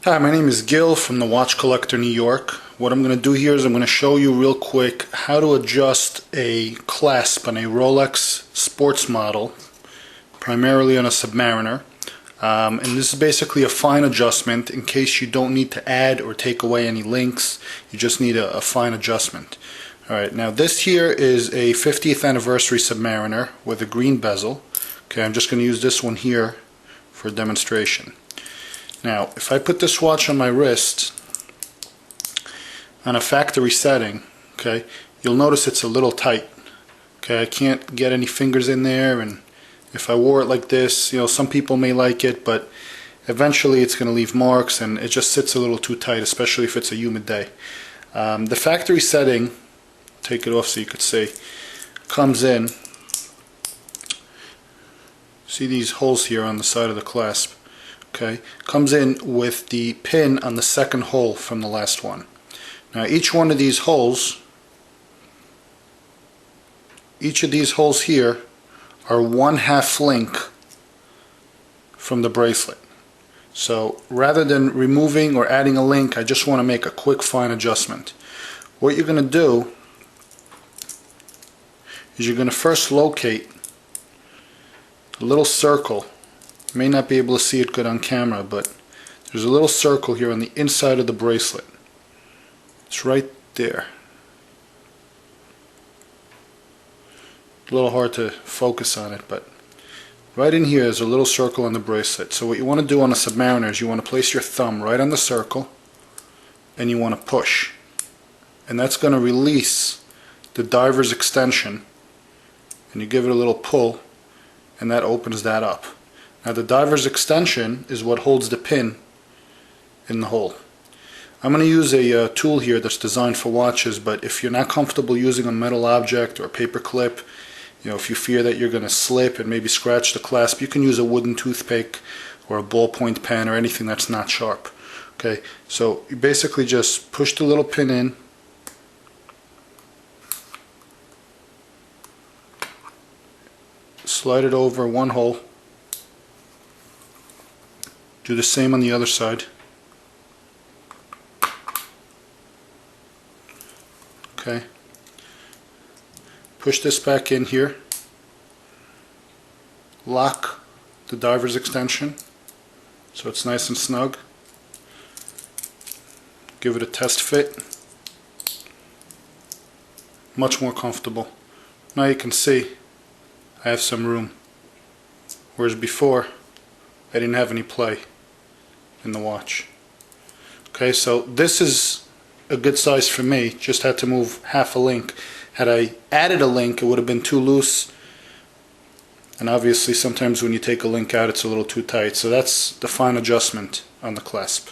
Hi, my name is Gil from the Watch Collector New York. What I'm going to do here is I'm going to show you real quick how to adjust a clasp on a Rolex sports model, primarily on a Submariner. And this is basically a fine adjustment in case you don't need to add or take away any links. You just need a fine adjustment. Alright, now this here is a 50th anniversary Submariner with a green bezel. Okay, I'm just going to use this one here for a demonstration. Now, if I put this watch on my wrist on a factory setting, okay, you'll notice it's a little tight. Okay, I can't get any fingers in there, and if I wore it like this, some people may like it, but eventually it's going to leave marks, and it just sits a little too tight, especially if it's a humid day. The factory setting, take it off so you could see, comes in. See these holes here on the side of the clasp? Okay, comes in with the pin on the second hole from the last one. Now each of these holes here are 1/2 link from the bracelet. So rather than removing or adding a link, I just want to make a quick fine adjustment. What you're going to do is you're going to first locate a little circle. You may not be able to see it good on camera, but there's a little circle here on the inside of the bracelet. It's right there. A little hard to focus on it, but right in here is a little circle on the bracelet. So what you want to do on a Submariner is you want to place your thumb right on the circle and you want to push. And that's going to release the diver's extension, and you give it a little pull and that opens that up. Now the diver's extension is what holds the pin in the hole. I'm going to use a tool here that's designed for watches, but if you're not comfortable using a metal object or a paper clip, if you fear that you're going to slip and maybe scratch the clasp, you can use a wooden toothpick or a ballpoint pen or anything that's not sharp. Okay, so you basically just push the little pin in, slide it over one hole. Do the same on the other side. Okay. Push this back in here. Lock the diver's extension so it's nice and snug. Give it a test fit. Much more comfortable. Now you can see I have some room, whereas before I didn't have any play in the watch. Okay, so this is a good size for me. Just had to move 1/2 link. Had I added a link, it would have been too loose, and obviously sometimes when you take a link out it's a little too tight. So that's the fine adjustment on the clasp.